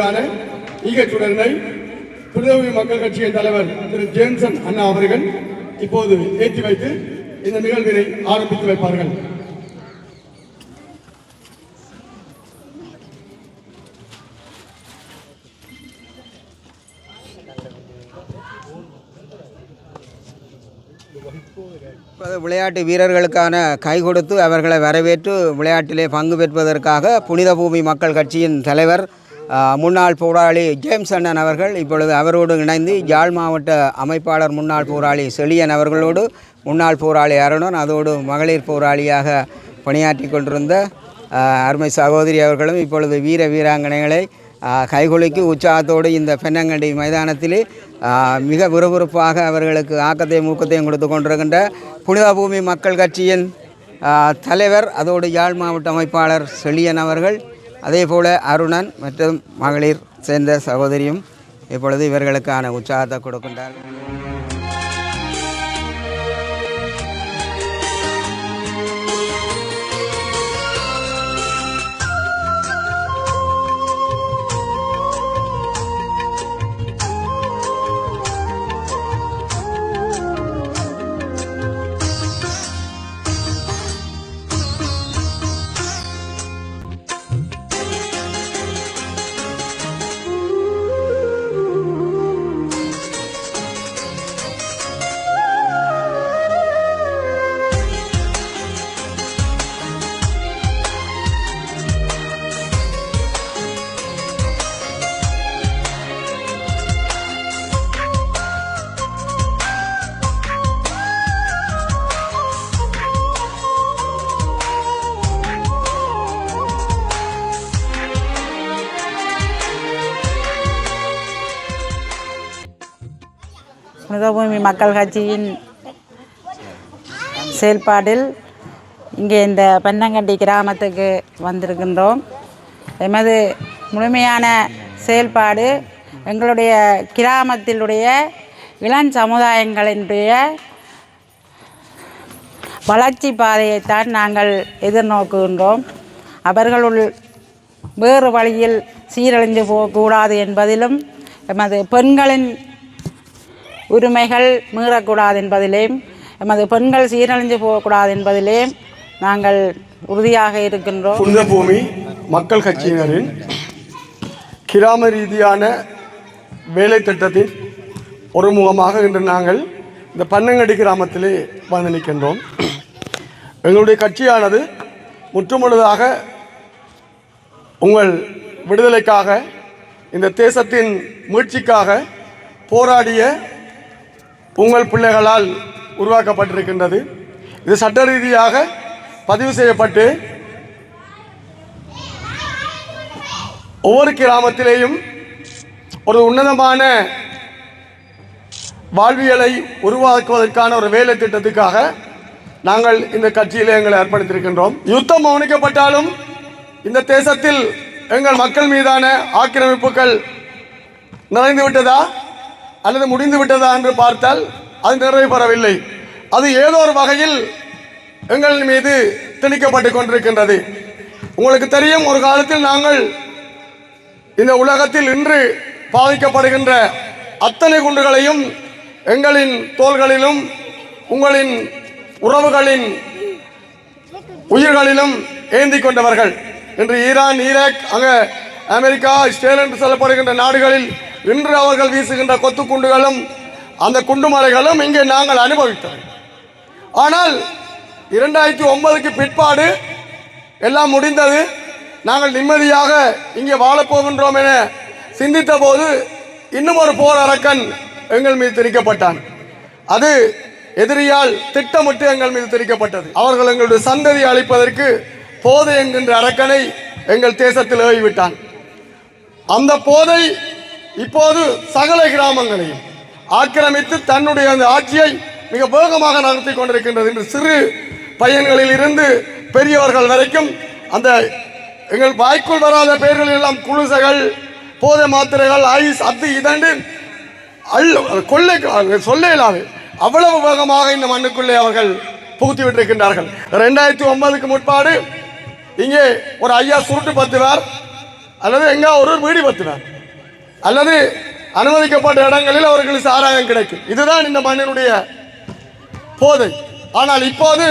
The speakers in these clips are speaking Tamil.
வீரர்களுக்கான ஈகச்சுடனை புனிதபூமி மக்கள் கட்சியின் தலைவர் திரு ஜேம்சன் அண்ணா அவர்கள் இப்போது ஏற்றி வைத்து இந்த நிகழ்வினை ஆரம்பித்து வைப்பார்கள். விளையாட்டு வீரர்களுக்கான கை கொடுத்து அவர்களை வரவேற்று விளையாட்டிலே பங்கு பெறுவதற்காக புனித பூமி மக்கள் கட்சியின் தலைவர் முன்னாள் போராளி ஜேம்ஸ் அண்ணன் அவர்கள் இப்பொழுது அவரோடு இணைந்து யாழ் மாவட்ட அமைப்பாளர் முன்னாள் போராளி செழியன் அவர்களோடு முன்னாள் போராளி அருணன் அதோடு மகளிர் போராளியாக பணியாற்றி கொண்டிருந்த அருமை சகோதரி அவர்களும் இப்பொழுது வீர வீராங்கனைகளை கைகுலுக்கி உற்சாகத்தோடு இந்த பென்னங்கண்டி மைதானத்திலே மிக விறுவிறுப்பாக அவர்களுக்கு ஆக்கத்தையும் ஊக்கத்தையும் கொடுத்து கொண்டிருக்கின்ற புனித பூமி மக்கள் கட்சியின் தலைவர் அதோடு யாழ் மாவட்ட அமைப்பாளர் செழியன் அவர்கள் அதே போல் அருணன் மற்றும் மகளிர் சேர்ந்த சகோதரியும் இப்பொழுது இவர்களுக்கான உற்சாகத்தை கொடுக்கின்றார். புனிதபூமி மக்கள் கட்சியின் செயல்பாடில் இங்கே இந்த பன்னங்கண்டி கிராமத்துக்கு வந்திருக்கின்றோம். எமது முழுமையான செயல்பாடு எங்களுடைய கிராமத்தினுடைய இளம் சமுதாயங்களினுடைய வளர்ச்சி பாதையைத்தான் நாங்கள் எதிர்நோக்குகின்றோம். அவர்களுள் வேறு வழியில் சீரழிந்து போகக்கூடாது என்பதிலும் எமது பெண்களின் உரிமைகள் மீறக்கூடாது என்பதிலேயும் எமது பெண்கள் சீரழிந்து போகக்கூடாது என்பதிலேயும் நாங்கள் உறுதியாக இருக்கின்றோம். புனித பூமி மக்கள் கட்சியினரின் கிராம ரீதியான வேலை திட்டத்தின் ஒரு முகமாக இன்று நாங்கள் இந்த பன்னங்கடி கிராமத்திலே வந்து நிற்கின்றோம். எங்களுடைய கட்சியானது முற்றுமுழுதாக உங்கள் விடுதலைக்காக இந்த தேசத்தின் மீட்சிக்காக போராடிய உங்கள் பிள்ளைகளால் உருவாக்கப்பட்டிருக்கின்றது. இது சட்ட ரீதியாக பதிவு செய்யப்பட்டு ஒவ்வொரு கிராமத்திலேயும் ஒரு உன்னதமான வாழ்வியலை உருவாக்குவதற்கான ஒரு வேலை திட்டத்துக்காக நாங்கள் இந்த கட்சியிலே எங்களை அர்ப்பணித்திருக்கின்றோம். யுத்தம் மௌனிக்கப்பட்டாலும் இந்த தேசத்தில் எங்கள் மக்கள் மீதான ஆக்கிரமிப்புகள் நிறைந்து விட்டதா அல்லது முடிந்து விட்டதா என்று பார்த்தால் அது நிறைவு பெறவில்லை. அது ஏதோ ஒரு வகையில் எங்கள் மீது திணிக்கப்பட்டு கொண்டிருக்கின்றது. உங்களுக்கு தெரியும், ஒரு காலத்தில் நாங்கள் இந்த உலகத்தில் இன்று பாதிக்கப்படுகின்ற அத்தனை குண்டுகளையும் எங்களின் தோள்களிலும் உங்களின் உறவுகளின் உயிர்களிலும் ஏந்தி கொண்டவர்கள். இன்று ஈரான், ஈராக், அங்கே அமெரிக்கா, இஸ்ரேல் என்று சொல்லப்படுகின்ற நாடுகளில் இன்று அவர்கள் வீசுகின்ற கொத்து குண்டுகளும் அந்த குண்டுமலைகளும் இங்கே நாங்கள் அனுபவித்தோம். ஆனால் 2009க்கு பிற்பாடு எல்லாம் முடிந்தது, நாங்கள் நிம்மதியாக இங்கே வாழப்போகின்றோம் என சிந்தித்த போது இன்னும் ஒரு போர் அரக்கன் எங்கள் மீது திணிக்கப்பட்டான். அது எதிரியால் திட்டமிட்டு எங்கள் மீது திணிக்கப்பட்டது. அவர்கள் எங்களுடைய சந்ததியை அழிப்பதற்கு போதை என்கின்ற அரக்கனை எங்கள் தேசத்தில் ஏவிவிட்டான். அந்த போதை இப்போது சகல கிராமங்களையும் ஆக்கிரமித்து தன்னுடைய அந்த ஆட்சியை மிக வேகமாக நடத்தி கொண்டிருக்கின்றது. என்று சிறு பையன்களில் இருந்து பெரியவர்கள் வரைக்கும் அந்த எங்கள் வாய்க்குள் வராத பெயர்கள் எல்லாம் குளுசைகள், போதை மாத்திரைகள், ஐஸ், அது இதண்டு கொள்ளை சொல்ல இல்லாது அவ்வளவு வேகமாக இந்த மண்ணுக்குள்ளே அவர்கள் புகுத்தி விட்டிருக்கின்றார்கள். 2009க்கு முற்பாடு இங்கே ஒரு ஐயா சுருட்டு 10 பேர் அல்லது எங்கே ஒருவர் வீடு பத்தினார் அல்லது அனுமதிக்கப்பட்ட இடங்களில் அவர்களுக்கு சாராயம் கிடைக்கும். இதுதான் இந்த மண்ணினுடைய போதை. ஆனால் இப்போது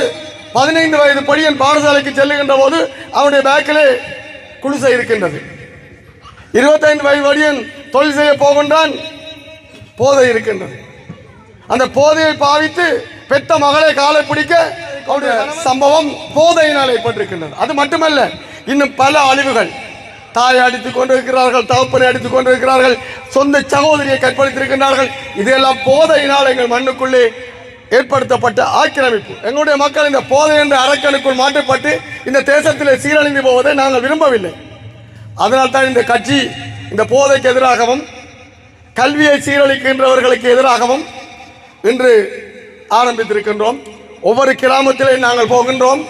15 வயது படியன் பாடசாலைக்கு செல்லுகின்ற போது அவனுடைய பேக்கிலே குடிசை இருக்கின்றது. 25 வயது படியன் தொழில் செய்ய போகின்றான், போதை இருக்கின்றது. அந்த போதையை பாவித்து பெத்த மகளை காலை பிடிக்க அவருடைய சம்பவம் போதையினால் ஏற்பட்டிருக்கின்றது. அது மட்டுமல்ல, இன்னும் பல அழிவுகள். தாயை அடித்துக் கொண்டிருக்கிறார்கள், தகப்பனை அடித்துக் கொண்டிருக்கிறார்கள், சொந்த சகோதரியை கற்பழித்திருக்கின்றார்கள். இதெல்லாம் போதையினால் எங்கள் மண்ணுக்குள்ளே ஏற்படுத்தப்பட்ட ஆக்கிரமிப்பு. எங்களுடைய மக்கள் இந்த போதை என்ற அரக்கனுக்குள் மாற்றப்பட்டு இந்த தேசத்திலே சீரழிந்து போவதை நாங்கள் விரும்பவில்லை. அதனால்தான் இந்த கட்சி இந்த போதைக்கு எதிராகவும் கல்வியை சீரழிக்கின்றவர்களுக்கு எதிராகவும் இன்று ஆரம்பித்திருக்கின்றோம். ஒவ்வொரு கிராமத்திலே நாங்கள் போகின்றோம்.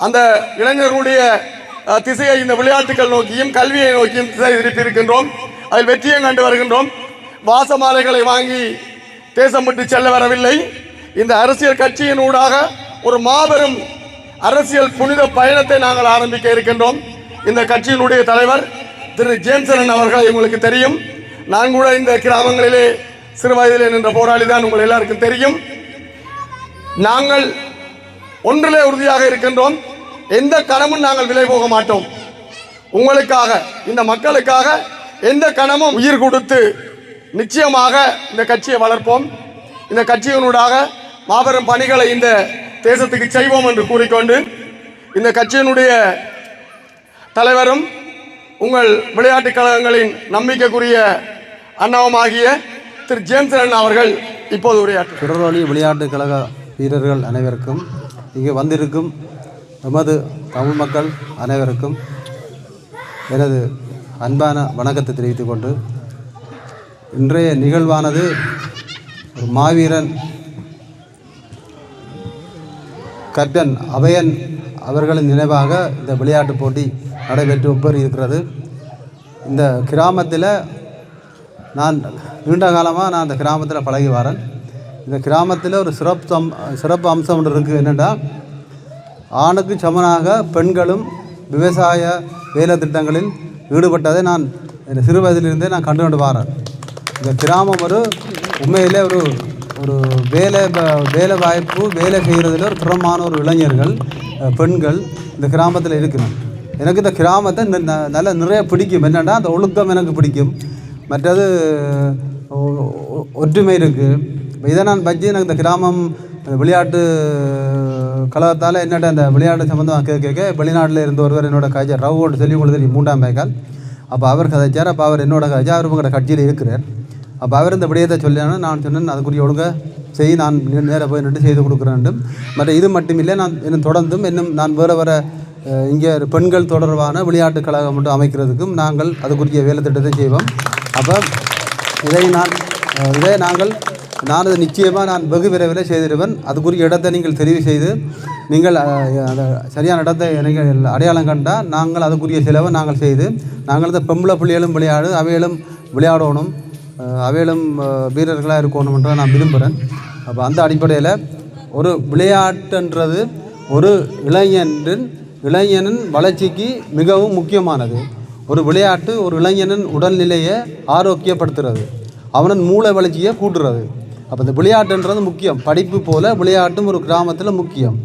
அந்த இளைஞர்களுடைய திசையை இந்த விளையாட்டுகள் நோக்கியும் கல்வியை நோக்கியும் திசை திருப்பியிருக்கின்றோம். அதில் வெற்றியும் கண்டு வருகின்றோம். வாசமாலைகளை வாங்கி தேசம் விட்டு செல்ல வரவில்லை. இந்த அரசியல் கட்சியின் ஊடாக ஒரு மாபெரும் அரசியல் புனித பயணத்தை நாங்கள் ஆரம்பிக்க இருக்கின்றோம். இந்த கட்சியினுடைய தலைவர் திரு ஜேம்சன் அவர்களை உங்களுக்கு தெரியும். நான் கூட இந்த கிராமங்களிலே சிறு வயதிலே நின்ற போராளி தான், உங்கள் எல்லாருக்கும் தெரியும். நாங்கள் ஒன்றிலே உறுதியாக இருக்கின்றோம். எந்த கணமும் நாங்கள் விலை போக மாட்டோம். உங்களுக்காக, இந்த மக்களுக்காக எந்த கணமும் உயிர் கொடுத்து நிச்சயமாக இந்த கட்சியை வளர்ப்போம். இந்த கட்சியினூடாக மாபெரும் பணிகளை இந்த தேசத்துக்கு செய்வோம் என்று கூறிக்கொண்டு, இந்த கட்சியினுடைய தலைவரும் உங்கள் விளையாட்டுக் கழகங்களின் நம்பிக்கைக்குரிய அண்ணாவுமாகிய திரு ஜேம்சன் அவர்கள் இப்போது உரையாற்று. சுடர்வழி விளையாட்டுக் கழக வீரர்கள் அனைவருக்கும், இங்கே வந்திருக்கும் எமது தமிழ் மக்கள் அனைவருக்கும் எனது அன்பான வணக்கத்தை தெரிவித்துக் கொண்டு, இன்றைய நிகழ்வானது ஒரு மாவீரன் கேப்டன் அபயன் அவர்களின் நினைவாக இந்த விளையாட்டுப் போட்டி நடைபெற்று ஒப்பேறி இருக்கிறது. இந்த கிராமத்தில் நான் நீண்ட காலமாக அந்த கிராமத்தில் பழகி வரேன். இந்த கிராமத்தில் ஒரு சிறப்பு அம்சம் ஒன்று இருக்குது. என்னென்னா, ஆணுக்கு சமனாக பெண்களும் விவசாய வேலை திட்டங்களில் ஈடுபட்டதை நான் சிறு வயதிலிருந்தே நான் கண்டு வரேன். இந்த கிராமம் ஒரு உண்மையிலே ஒரு வேலை வாய்ப்பு, வேலை செய்கிறதுல ஒரு திறமான ஒரு இளைஞர்கள், பெண்கள் இந்த கிராமத்தில் இருக்கணும். எனக்கு இந்த கிராமத்தை நல்லா நிறைய பிடிக்கும். என்னென்னா, அந்த ஒழுக்கம் எனக்கு பிடிக்கும். மற்றது ஒற்றுமை இருக்குது. இதை நான் பற்றி எனக்கு இந்த கிராமம் விளையாட்டு கழகத்தால் என்னட்ட அந்த விளையாட்டு சம்மந்தமாக கேட்க வெளிநாட்டில் இருந்த ஒருவர் என்னோட கதைச்சார். ரவுன்னு சொல்லி உங்களுக்கு தெரியும், 3ஆம் பேக்கால். அப்போ அவர் கதைச்சார். அப்போ அவர் என்னோட கதைச்சா, அவர் உங்களோட கட்சியில் இருக்கிறார். அப்போ அவர் இந்த விடயத்தை சொல்லினா நான் சொன்னேன், அதுக்குரிய ஒழுங்க செய்ய நான் நேராக போய் நின்று செய்து கொடுக்குறேன். மற்ற இது மட்டும் இல்லை, நான் இன்னும் தொடர்ந்தும் இன்னும் நான் வேறு இங்கே பெண்கள் தொடர்பான விளையாட்டு கழகம் மட்டும் அமைக்கிறதுக்கும் நாங்கள் அதுக்குரிய வேலை திட்டத்தை செய்வோம். அப்போ இதை நான் அது நிச்சயமாக நான் வெகு விரைவில் செய்திருவேன். அதுக்குரிய இடத்தை நீங்கள் தெரிவு செய்து நீங்கள் அந்த சரியான இடத்தை நீங்கள் அடையாளம் கண்டால் நாங்கள் அதுக்குரிய செலவை நாங்கள் செய்து நாங்கள் இந்த பொம்பளை பிள்ளைகளும் அவைகளும் விளையாடணும், அவைகளும் வீரர்களாக இருக்கணும்ன்ற நான் விரும்புகிறேன். அப்போ அந்த அடிப்படையில் ஒரு விளையாட்டுன்றது ஒரு இளைஞனின் வளர்ச்சிக்கு மிகவும் முக்கியமானது. ஒரு விளையாட்டு ஒரு இளைஞனின் உடல்நிலையை ஆரோக்கியப்படுத்துறது, அவனின் மூளை வளர்ச்சியை கூட்டுறது. அப்போ இந்த விளையாட்டுன்றது முக்கியம். படிப்பு போல் விளையாட்டும் ஒரு கிராமத்தில் முக்கியம்.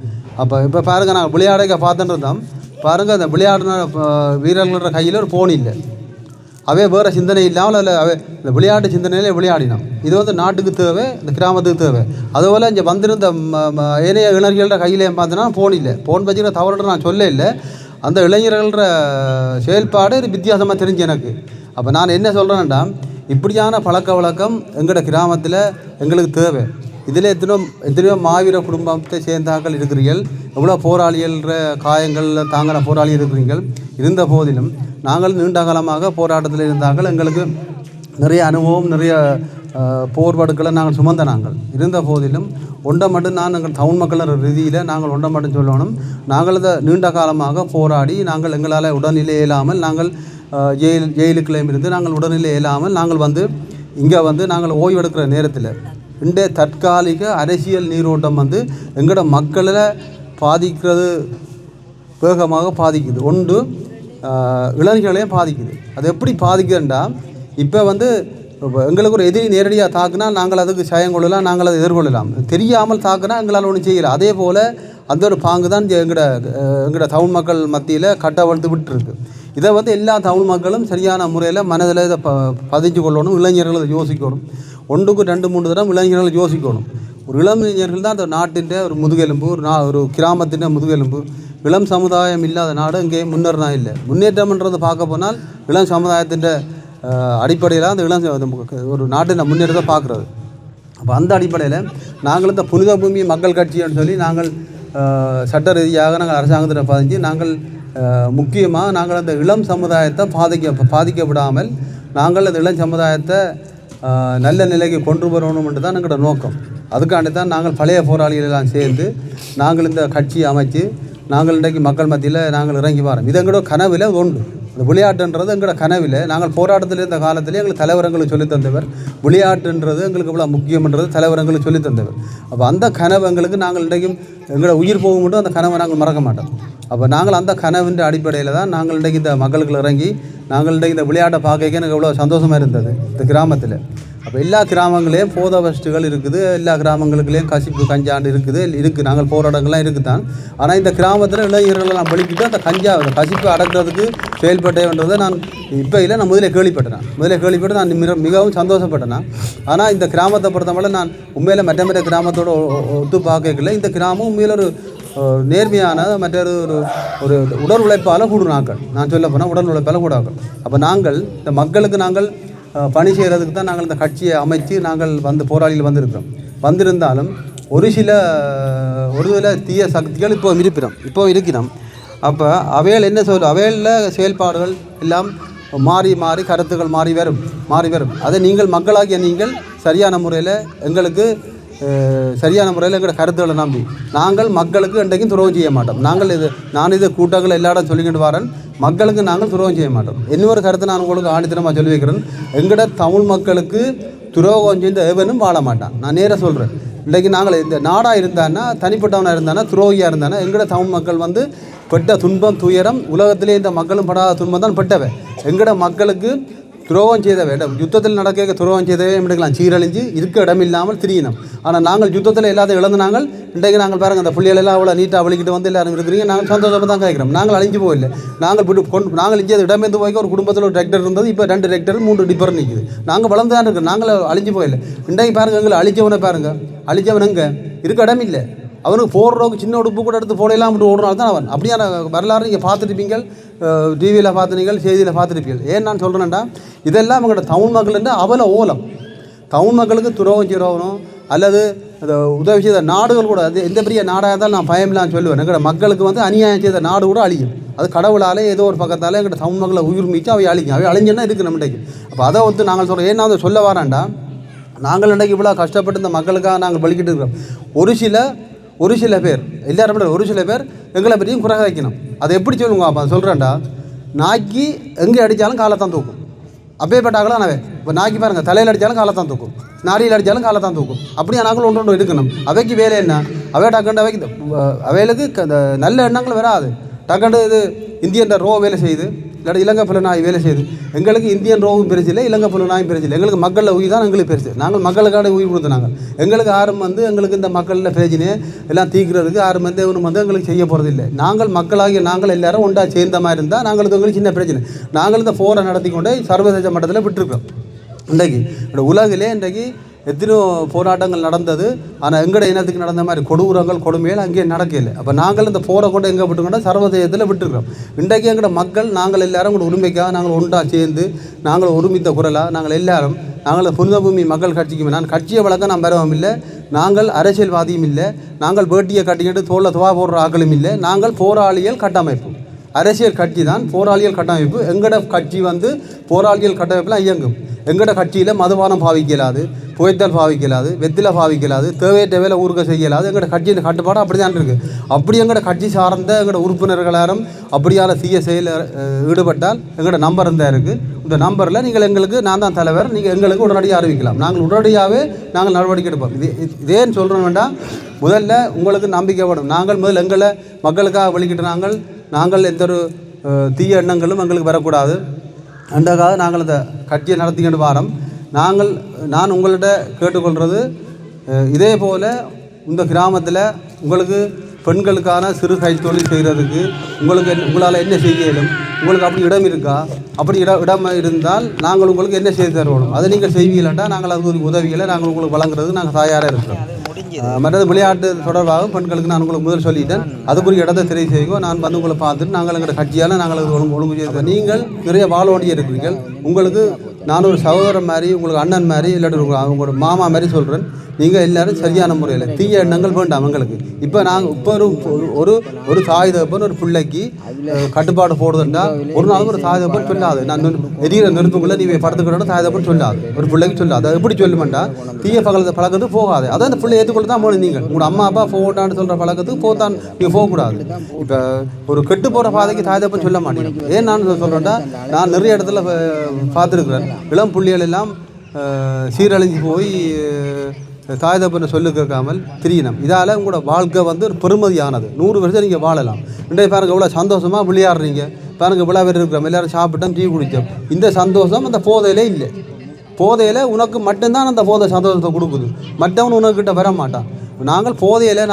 அப்போ இப்போ பாருங்கள், நாங்கள் விளையாட பார்த்துன்றது தான் பாருங்கள், அந்த விளையாடுன வீரர்களோட கையில் ஒரு போன் இல்லை, அவே வேறு சிந்தனை இல்லாமல் அதில் இந்த விளையாட்டு சிந்தனையிலே விளையாடினோம். இது நாட்டுக்கு தேவை, இந்த கிராமத்துக்கு தேவை. அதுபோல் இங்கே வந்திருந்த ஏனைய இளைஞர்களோட கையிலே பார்த்தோன்னா போன் இல்லை. போன் வச்சுக்கிற தவறுன்ற நான் சொல்ல இல்லை. அந்த இளைஞர்கள செயல்பாடு இது வித்தியாசமாக தெரிஞ்சு எனக்கு. அப்போ நான் என்ன சொல்கிறேன்டா, இப்படியான பழக்க வழக்கம் எங்களோட கிராமத்தில் எங்களுக்கு தேவை. இதில் எத்தனையோ மாவீர குடும்பத்தை சேர்ந்தாக்கள் இருக்கிறீர்கள், எவ்வளோ போராளிகள்ன்ற காயங்களில் தாங்கின போராளி இருக்கிறீர்கள். இருந்த போதிலும் நாங்கள் நீண்ட காலமாக போராட்டத்தில் இருந்தார்கள். எங்களுக்கு நிறைய அனுபவம், நிறைய போர்வடுக்களை நாங்கள் சுமந்த நாங்கள் இருந்த போதிலும் ஒன்றை மட்டும் எங்கள் தமிழ் மக்கள் ரீதியில் நாங்கள் ஒன்றை மட்டும் சொல்லணும். நாங்கள் இதை நீண்ட காலமாக போராடி நாங்கள் எங்களால் உடல்நிலை இயலாமல் நாங்கள் ஜெயிலுக்குள்ளேயும் இருந்து நாங்கள் உடல்நிலை இயலாமல் நாங்கள் இங்கே நாங்கள் ஓய்வெடுக்கிற நேரத்தில் இன்றைய தற்காலிக அரசியல் நீரோட்டம் எங்களோட மக்களை பாதிக்கிறது, வேகமாக பாதிக்குது. ஒன்று இளைஞர்களையும் பாதிக்குது. அது எப்படி பாதிக்குதுன்றா, இப்போ வந்து எங்களுக்கு ஒரு எதிரி நேரடியாக தாக்குனா நாங்கள் அதுக்கு சயம் கொள்ளலாம், நாங்கள் அதை எதிர்கொள்ளலாம். தெரியாமல் தாக்குனா எங்களால் ஒன்றும் செய்யலாம். அதே போல் அந்த ஒரு பாங்கு தான் எங்களோட தமிழ் மக்கள் மத்தியில் கட்டவழ்த்து விட்டுருக்கு. இதை வந்து எல்லா தமிழ் மக்களும் சரியான முறையில் மனதில் இதை பதிஞ்சு கொள்ளணும். இளைஞர்கள் யோசிக்கணும். 1க்கு 2 3 தடவை இளைஞர்கள் யோசிக்கணும். ஒரு இளைஞர்கள் தான் அந்த நாட்டின் ஒரு முதுகெலும்பு, ஒரு கிராமத்தின் முதுகெலும்பு. இளம் சமுதாயம் இல்லாத நாடு இங்கே முன்னேறினா இல்லை. முன்னேற்றம்ன்றது பார்க்க போனால் இளம் சமுதாயத்தின் அடிப்படையில் அந்த ஒரு நாட்டின் முன்னேற்றத்தை பார்க்குறது. அப்போ அந்த அடிப்படையில் நாங்கள் இந்த புனித பூமி மக்கள் கட்சின்னு சொல்லி நாங்கள் சட்ட ரீதியாக நாங்கள் அரசாங்கத்தில் பதிஞ்சு நாங்கள் முக்கியமாக நாங்கள் அந்த இளம் சமுதாயத்தை பாதிக்கப்படாமல் நாங்கள் அந்த இளம் சமுதாயத்தை நல்ல நிலைக்கு கொண்டு வரணும்ன்றது தான் எங்களோட நோக்கம். அதுக்காண்டி தான் நாங்கள் பழைய போராளிகளெல்லாம் சேர்ந்து நாங்கள் இந்த கட்சியை அமைச்சு நாங்கள் இன்றைக்கு மக்கள் மத்தியில் நாங்கள் இறங்கி வரோம். இது எங்களோட கனவில் உண்டு. இந்த விளையாட்டுன்றது எங்களோட கனவில் நாங்கள் போராட்டத்தில் இருந்த காலத்திலே எங்களுக்கு தலைவரங்களுக்கு சொல்லித் தந்தவர். விளையாட்டுன்றது எங்களுக்கு இவ்வளோ முக்கியம்ன்றது தலைவரங்களுக்கு சொல்லித் தந்தவர். அப்போ அந்த கனவு எங்களுக்கு நாங்கள் இன்றைக்கும் எங்களோட உயிர் போக மட்டும் அந்த கனவை நாங்கள் மறக்க மாட்டோம். அப்போ நாங்கள் அந்த கனவின் அடிப்படையில் தான் நாங்கள் இன்றைக்கு இந்த மக்களுக்கு இறங்கி நாங்கள் இன்றைக்கு இந்த விளையாட்டை பார்க்க எனக்கு எவ்வளோ சந்தோஷமாக இருந்தது இந்த கிராமத்தில். அப்போ எல்லா கிராமங்களையும் போத வஸ்துகள் இருக்குது, எல்லா கிராமங்களுக்குலேயும் கசிப்பு கஞ்சாண்டு இருக்குது. நாங்கள் போராட்டங்கள்லாம் இருக்குது தான். ஆனால் இந்த கிராமத்தில் இளைஞர்களெல்லாம் பலிக்கிட்டு அந்த கசிப்பு அடக்கிறதுக்கு செயல்பட்டேன்றதை நான் இப்போ இல்லை, நான் முதலே கேள்விப்பட்டு நான் மிகவும் சந்தோஷப்பட்டேன். ஆனால் இந்த கிராமத்தை பொறுத்தவரை நான் உண்மையில் மற்ற கிராமத்தோடு ஒத்து பார்க்கல. இந்த கிராமம் உண்மையில் ஒரு நேர்மையான மற்றொரு ஒரு உடல் உழைப்பால் கூடுனாக்கள். நான் சொல்ல போனால் உடல் உழைப்பால் கூடாக்கள். அப்போ நாங்கள் இந்த மக்களுக்கு நாங்கள் பணி செய்கிறதுக்கு தான் நாங்கள் இந்த கட்சியை அமைச்சு நாங்கள் வந்து போராளிகள் வந்திருந்தாலும் ஒரு சில தீய சக்திகள் இப்போ இருக்கிறோம். அப்போ அவையில் என்ன அவையில் செயல்பாடுகள் எல்லாம் மாறி கருத்துக்கள் மாறி வரும். அதை நீங்கள் மக்களாகிய நீங்கள் சரியான முறையில் எங்களோட கருத்துக்களை நம்பி நாங்கள் மக்களுக்கு என்றைக்கும் துரோகம் செய்ய மாட்டோம். நான் இது கூட்டங்கள் எல்லா இடம் சொல்லிக்கிட்டு வரேன். மக்களுக்கு நாங்கள் துரோகம் செய்ய மாட்டோம். இன்னொரு கருத்தை நான் உங்களுக்கு ஆணித்தனமாக சொல்லி வைக்கிறேன். எங்களோட தமிழ் மக்களுக்கு துரோகம் செய்த எவனும் வாழ மாட்டான். நான் நேராக சொல்கிறேன். இன்றைக்கு நாங்கள் இந்த நாடாக இருந்தான்னா, தனிப்பட்டவனாக இருந்தானா, துரோகியாக இருந்தானா, எங்களோட தமிழ் மக்கள் வந்து பெற்ற துன்பம் துயரம் உலகத்திலே இந்த மக்களும் படாத துன்பம் தான் பெற்றவை. எங்களோட மக்களுக்கு துரோகம் செய்தவை, யுத்தத்தில் நடக்க துரோகம் செய்தவே எடுக்கலாம், சீரழிஞ்சு இருக்க இடம் இல்லாமல் திரியணும். ஆனால் நாங்கள் யுத்தத்தில் எல்லாத்தையும் இழந்து நாங்கள் இன்றைக்கு நாங்கள் பாருங்கள் அந்த புள்ளிகள் எல்லாம் அவ்வளோ நீட்டாக வலிக்கிட்டு வந்து எல்லாரும் இருக்கிறீங்க. நாங்கள் சந்தோஷமாக தான் கேட்குறோம். நாங்கள் அழிஞ்சு போயில்லை. நாங்கள் இங்கே இடமேந்து போய்க்க ஒரு குடும்பத்தில் ஒரு டிராக்டர் இருந்தது. இப்போ 2 டிராக்டர் 3 டிப்பர் நிற்குது. நாங்கள் வளர்ந்து தான் இருக்கோம். நாங்கள் அழிஞ்சு போயில்லை. இன்றைக்கு பாருங்கள் எங்களை அழிச்சவனை பாருங்கள். அழிச்சவன் எங்கே இருக்க இடம் இல்லை. அவனுக்கு போடுறவங்க சின்ன உடுப்பு கூட எடுத்து போடலாம் அப்படி ஓடுனால தான் அவன். அப்படியான வரலாறு நீங்கள் பார்த்துருப்பீங்க, டிவியில் பார்த்துனீங்கள், செய்தியில் பார்த்துருப்பீங்க. ஏன் நான் சொல்கிறேன்டா, இதெல்லாம் அவங்களோட தமிழ் மக்கள் அவல ஓலம். தமிழ் மக்களுக்கு துரோகம் செய்கிறவனும் அல்லது உதவி செய்த நாடுகள் கூட, அது எந்த பெரிய நாடாக இருந்தாலும் நான் பயமில்லான்னு சொல்லுவேன். எங்களோட மக்களுக்கு வந்து அநியாயம் செய்த நாடு கூட அழியும். அது கடவுளாலே ஏதோ ஒரு பக்கத்தால் எங்களோட தமிழ் மக்களை உயிர் மீச்சு அவை அழிக்கும். அவை அழிஞ்சுன்னா இருக்குது நம்மகிட்ட. அப்போ அதை வந்து நாங்கள் சொல்கிறோம். ஏன்னா அதை சொல்ல வராண்டா, நாங்கள் இன்றைக்கு இவ்வளோ கஷ்டப்பட்டு இந்த மக்களுக்காக நாங்கள் பலிக்கிட்டு இருக்கிறோம். ஒரு சில பேர் எல்லாரும் ஒரு சில பேர் எங்களை பற்றியும் குறை வைக்கணும். அதை எப்படி சொல்லுங்க? அப்போ சொல்கிறேன்டா, நாய்க்கு எங்கே அடித்தாலும் காலைத்தான் தூக்கும். அப்பேற்பட்டாங்களும் அவன் இப்போ நாய்க்கு பாருங்கள், தலையில் அடித்தாலும் காலைத்தான் தூக்கும், நாடியில் அடித்தாலும் காலைத்தான் தூக்கும். அப்படியே நாங்களும் ஒன்று இருக்கணும். அவைக்கு வேலை என்ன? அவை டக்கண்டு அவைகளுக்கு அந்த நல்ல எண்ணங்கள் வராது. டக்கண்டு இது இந்தியன் ரோ வேலை செய்யுது, இல்லாட்டி இலங்கை புலனாய் வேலை செய்யுது. எங்களுக்கு இந்தியன் ரோவும் பெருசு இல்லை, இலங்கை புலனாயும் பெருசு இல்லை. எங்களுக்கு மக்களில் உயிர் தான் எங்களுக்கு பெருசு. நாங்கள் மக்களுக்கான உயிர் கொடுத்தோம். எங்களுக்கு யாரும் வந்து எங்களுக்கு இந்த மக்களில் பிரச்சனையை எல்லாம் தீர்க்கிறதுக்கு யாரும் வந்து எவனும் வந்து எங்களுக்கு செய்ய போகிறது இல்லை. நாங்கள் மக்களாகிய நாங்கள் எல்லாரும் ஒன்றா சேர்ந்த மாதிரி இருந்தால் நாங்களுக்கு எங்களுக்கு சின்ன பிரச்சனை. நாங்கள் இந்த போரை நடத்தி கொண்டே சர்வதேச மட்டத்தில் விட்டுருக்கோம். இன்றைக்கு உலகிலே இன்றைக்கு எத்தனையோ போராட்டங்கள் நடந்தது. ஆனால் எங்கட இனத்துக்கு நடந்த மாதிரி கொடூரங்கள் கொடுமைகள் அங்கேயே நடக்கலை. அப்போ நாங்கள் இந்த போரை கொண்டு எங்கே விட்டுக்கொண்டா சர்வதேசத்தில் விட்டுருக்கோம். இன்றைக்கு எங்கட மக்கள் நாங்கள் எல்லாரும் கூட உரிமைக்காக நாங்கள் ஒன்றாக சேர்ந்து நாங்கள் ஒருமித்த குரலாக நாங்கள் எல்லாரும் நாங்கள் புனித பூமி மக்கள் கட்சிக்கு நான் கட்சியை வளர்க்க நான் பெறவும் இல்லை. நாங்கள் அரசியல்வாதியும் இல்லை. நாங்கள் வேட்டியை கட்டிக்கிட்டு தோளில் துவா போடுற ஆக்களும் இல்லை. நாங்கள் போராளிகள் கட்டமைப்பு, அரசியல் கட்சி தான் போராளிகள் கட்டமைப்பு. எங்கட கட்சி வந்து போராளிகள் கட்டமைப்பில் இயங்கும். எங்கட கட்சியில் மதுபானம் பாவிக்கலாது, புகைத்தல் பாவிக்கலாது, வெத்தில பாவிக்கலாது, தேவையற்ற வேலை ஊருக்கு செய்யலாது. எங்கட கட்சியின் கட்டுப்பாடு அப்படி தான் இருக்குது. அப்படி எங்கட கட்சி சார்ந்த எங்கட உறுப்பினர்கள் யாரும் அப்படியான தீய செயலில் ஈடுபட்டால் எங்கட நம்பர் இருந்தால் இருக்குது. இந்த நம்பரில் நீங்கள் எங்களுக்கு நான் தான் தலைவர், நீங்கள் எங்களுக்கு உடனடியாக அறிவிக்கலாம். நாங்கள் உடனடியாகவே நாங்கள் நடவடிக்கை எடுப்போம். இதேன்னு சொல்கிறோம் வேண்டாம். முதல்ல உங்களுக்கு நம்பிக்கை வேணும். நாங்கள் முதல்ல எங்களை மக்களுக்காக வெளிக்கிட்டு நாங்கள் எந்த ஒரு தீய எண்ணங்களும் எங்களுக்கு வரக்கூடாது. அந்தக்காக நாங்கள் இந்த கட்சியை நடத்திக்கிட்டு வாரோம். நான் உங்கள்கிட்ட கேட்டுக்கொள்வது இதே போல் இந்த கிராமத்தில் உங்களுக்கு பெண்களுக்கான சிறு கைத்தொழில் செய்கிறதுக்கு உங்களால் என்ன செய்ய இயலும், உங்களுக்கு அப்படி இடம் இருக்கா, அப்படி இடம் இருந்தால் நாங்கள் உங்களுக்கு என்ன செய்து தருவோம், அதை நீங்கள் செய்வீங்களாண்டா நாங்கள் அது உதவிகளை நாங்கள் உங்களுக்கு வழங்குறதுக்கு நாங்கள் தயாராக இருக்கிறோம். மற்றது விளையாட்டு தொடர்பாக பெண்களுக்கு நான் உங்களுக்கு முதல் சொல்லிட்டேன். அதுக்குரிய இடத்தை தெரிவு செய்வோம். நான் வந்து உங்களை பார்த்துட்டு நாங்கள் எங்கள் கட்சியால் நாங்கள் ஒழுங்கு செய்வோம். நீங்கள் நிறைய வாழ வேண்டிய இருக்கிறீர்கள். உங்களுக்கு நான் ஒரு சகோதரன் மாதிரி, உங்களுக்கு அண்ணன் மாதிரி, இல்லாட்டி உங்களோட மாமா மாதிரி சொல்கிறேன். நீங்கள் எல்லோரும் சரியான முறையில் தீய எண்ணங்கள் வேண்டாம் எங்களுக்கு. இப்போ ஒரு தாய் தகப்பன் ஒரு பிள்ளைக்கு கட்டுப்பாடு போடுதுன்னா ஒரு நாளும் ஒரு தாய் தகப்பன் சொல்லாது. நான் எரியிற நெருப்புக்குள்ளே நீ படுத்துக்கிட்டோன்னு தாய் தகப்பன் சொல்லாது, ஒரு பிள்ளைக்கு சொல்லாது. அதை எப்படி சொல்லுமெண்டா தீய பழக்கத்துக்கு போகாது. அதான் அந்த பிள்ளை ஏற்றுக்கொண்டு தான் போகணும். நீங்கள் உங்களோட அம்மா அப்பா போட்டான்னு சொல்கிற பழக்கத்துக்கு போத்தான் நீங்கள் போகக்கூடாது. இப்போ ஒரு கெட்டு போகிற பாதைக்கு தாய் தகப்பன் சொல்ல மாட்டேங்க. ஏன் நான் சொல்கிறேன்டா, நான் நிறைய இடத்துல பார்த்துருக்குறேன். இளம் புள்ளிகள் எல்லாம் சீரழிஞ்சு போய் தாய் தகப்பனை சொல்லு கேட்காமல் திரியணும். இதால் உங்களோட வாழ்க்கை வந்து ஒரு பெருமதியானது. 100 வருஷம் நீங்கள் வாழலாம். இன்றைய பாருங்கள் எவ்வளோ சந்தோஷமாக விளையாடுறீங்க. பாருங்கள் இவ்வளோ பேர் இருக்கிறோம், எல்லோரும் சாப்பிட்டோம், டீ குடித்தோம். இந்த சந்தோஷம் அந்த போதையிலே இல்லை. போதையில் உனக்கு மட்டும்தான் அந்த போதை சந்தோஷத்தை கொடுக்குது. மற்றவன் உனக்கிட்ட வர மாட்டான். நாங்கள் போதையில்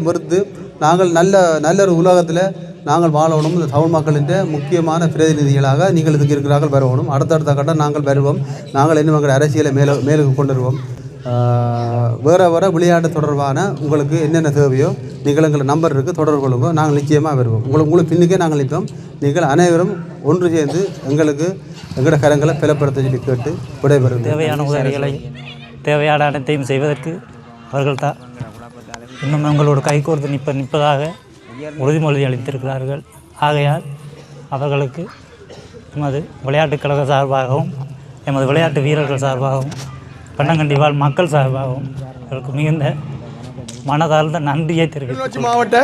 மறுத்து நாங்கள் நல்ல ஒரு உலகத்தில் நாங்கள் வாழணும். இந்த தமிழ் மக்களின் முக்கியமான பிரதிநிதிகளாக நீங்கள் இதுக்கு இருக்கிறார்கள் வரணும். அடுத்தடுத்த கட்டம் நாங்கள் வருவோம். நாங்கள் இன்னும் எங்கள் அரசியலை மேலுக்கு கொண்டு வருவோம். வேறு விளையாட்டு தொடர்பான உங்களுக்கு என்னென்ன தேவையோ நீங்கள் எங்கள் நம்பர் இருக்குது, தொடர்பு கொள்ளுங்க. நாங்கள் நிச்சயமாக வருவோம். உங்களுக்கு பின்னுக்கே நாங்கள் நிற்போம். நீங்கள் அனைவரும் ஒன்று சேர்ந்து எங்களோட கரங்களை பலப்படுத்த சொல்லி கேட்டு விடைபெறும். தேவையான உதவிகளை தேவையான அனைத்தையும் செய்வதற்கு அவர்கள் தான் இன்னும் எங்களோடு கைகோர்த்து நிற்பதாக உறுதிமொழி அளித்திருக்கிறார்கள். ஆகையால் அவர்களுக்கு எமது விளையாட்டுக் கழக சார்பாகவும் எமது விளையாட்டு வீரர்கள் சார்பாகவும் பன்னங்கண்டி வாழ் மக்கள் சார்பாகவும் அவர்களுக்கு மிகுந்த மனதார்ந்த நன்றியை தெரிவித்து மாவட்ட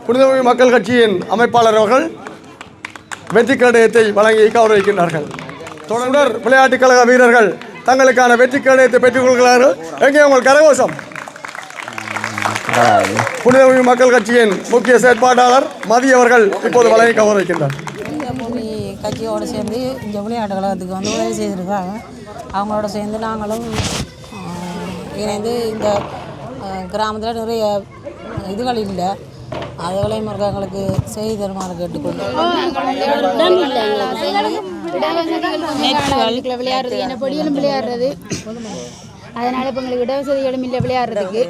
புனிதபூமி மக்கள் கட்சியின் அமைப்பாளர் அவர்கள் வெற்றி கேடயத்தை வழங்கி கௌரவிக்கின்றார்கள். தொடர் விளையாட்டுக் கழக வீரர்கள் தங்களுக்கான வெற்றி கேடயத்தை பெற்றுக் கொள்கிறார்கள். எங்கே உங்கள் கரகோஷம்? புனிதபூமி மக்கள் கட்சியின் முக்கிய செயற்பாட்டாளர் மதி அவர்கள் இப்போது வழங்கி கௌரவிக்கின்றார். புனிதபூமி கட்சியோடு சேர்ந்து இந்த விளையாட்டு கழகத்துக்கு வந்து உதவி செய்திருக்காங்க. அவங்களோட சேர்ந்து நாங்களும் இணைந்து இந்த கிராமத்தில் நிறைய இதுகள் இல்லை, அதுகளையும் எங்களுக்கு செய்து தருமாறு கேட்டுக்கொள்கிறோம். விளையாடுறது என்ன பொடியிலும் விளையாடுறது, அதனால் இப்போ எங்களுக்கு இடவசதிகளும் இல்லை விளையாடுறதுக்கு.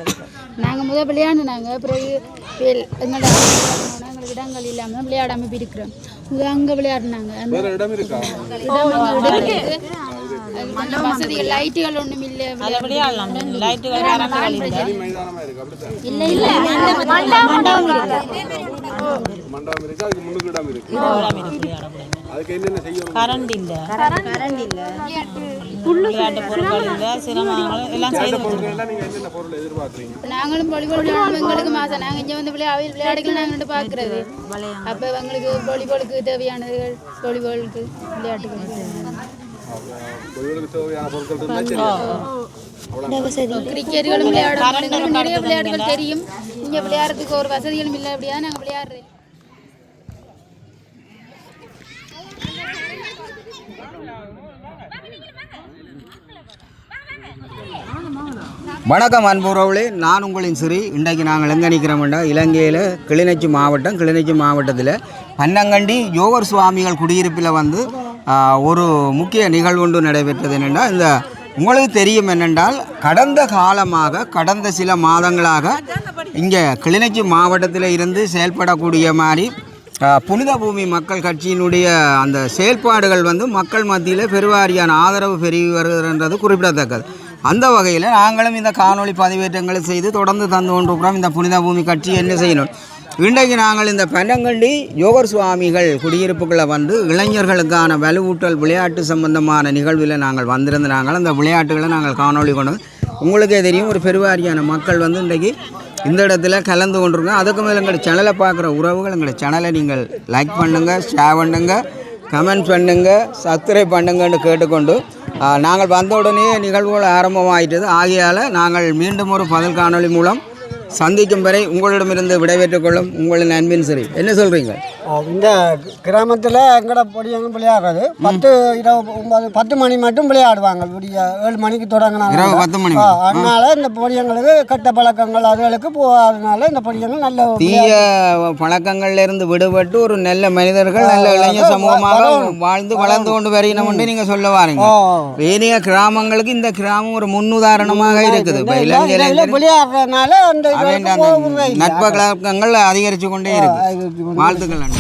நாங்கள் முதல் விளையாடுனாங்க, பிறகு எங்களுக்கு இடங்கள் இல்லாமல் விளையாடாமல் இருக்கிறோம். அங்கே விளையாடினாங்க, வசதிகள் லைட்டுகள் ஒன்றும் இல்லை. கரண்ட் இல்லை, விளையாட்டு பொருட்கள் இல்லை, சிரமங்களும் எல்லாம் செய்து நாங்களும் வாலிபால் விளையாடணும். எங்களுக்கு மாதம் நாங்கள் இங்கே வந்து விளையாடுகள் நாங்கள் பார்க்குறது. அப்போ எங்களுக்கு வாலிபாலுக்கு தேவையானதுகள், வாலிபாலுக்கு விளையாட்டுகள், கிரிக்கெட்டுகளும் விளையாடுறோம். நிறைய விளையாட்டுகள் தெரியும். இங்கே விளையாடுறதுக்கு ஒரு வசதிகளும் இல்லை, அப்படியா நாங்கள் விளையாடுறது. வணக்கம் அன்புறவுகளே, நான் உங்களின் சிறி. இன்றைக்கு நாங்கள் எங்கே நிற்கிறோம்னா இலங்கையில் கிளிநொச்சி மாவட்டத்தில் பன்னங்கண்டி யோகர் சுவாமிகள் குடியிருப்பில் வந்து ஒரு முக்கிய நிகழ்வு ஒன்று நடைபெற்றது. என்னென்னா, இந்த உங்களுக்கு தெரியும் என்னென்றால் கடந்த சில மாதங்களாக இங்கே கிளிநொச்சி மாவட்டத்தில் இருந்து செயல்படக்கூடிய மாதிரி புனித பூமி மக்கள் கட்சியினுடைய அந்த செயல்பாடுகள் வந்து மக்கள் மத்தியில் பெருவாரியான ஆதரவு பெருகி வருகிறன்றது குறிப்பிடத்தக்கது. அந்த வகையில் நாங்களும் இந்த காணொளி பதிவேற்றங்களை செய்து தொடர்ந்து தந்து கொண்டிருக்கிறோம். இந்த புனித பூமி கட்சி என்ன செய்யணும், இன்றைக்கு நாங்கள் இந்த பன்னங்கண்டி யோகர் சுவாமிகள் குடியிருப்புகளை வந்து இளைஞர்களுக்கான வலுவூட்டல் விளையாட்டு சம்பந்தமான நிகழ்வில் நாங்கள் வந்திருந்து அந்த விளையாட்டுகளை நாங்கள் காணொளி கொண்டு உங்களுக்கே தெரியும், ஒரு பெருவாரியான மக்கள் வந்து இன்றைக்கு இந்த இடத்துல கலந்து கொண்டிருக்கோம். அதுக்கு மேலே எங்களோட சேனலை பார்க்குற உறவுகள் எங்களோட சேனலை நீங்கள் லைக் பண்ணுங்கள், ஷேர் பண்ணுங்கள், கமெண்ட் பண்ணுங்கள், சப்ஸ்கிரைப் பண்ணுங்கன்னு கேட்டுக்கொண்டு நாங்கள் வந்த உடனே நிகழ்வுகள் ஆரம்பமாயிட்டது. ஆகையால் நாங்கள் மீண்டும் ஒரு பதில் காணொளி மூலம் சந்திக்கும் வரை உங்களிடமிருந்து விடைபெற்றுக் கொள்ளும் உங்களின் அன்பின் சரி. என்ன சொல்கிறீங்க? இந்த கிராமத்தில் எங்கட பொடியங்க விளையாடுறது 10 20 9 10 மணி மட்டும் விளையாடுவாங்க. விடிய 7 மணிக்கு தொடங்கினாங்க. இரவு 10 மணி அதனால இந்த பொடியங்களுக்கு கெட்ட பழக்கங்கள் அதுகளுக்கு போகாதனால இந்த பொடியங்கள் நல்ல தீய பழக்கங்கள்ல இருந்து விடுபட்டு ஒரு நல்ல மனிதர்கள் நல்ல இளைஞர் சமூகமாக வாழ்ந்து வளர்ந்து கொண்டு வருகிறோம் என்று நீங்க சொல்ல வாரீங்க. வேறிய கிராமங்களுக்கு இந்த கிராமம் ஒரு முன்னுதாரணமாக இருக்குது. இப்ப இளைஞர்கள் விளையாடுறதுனால அந்த நட்பு பழக்கங்கள் அதிகரித்து கொண்டே இருக்கு. வாழ்த்துக்கள்.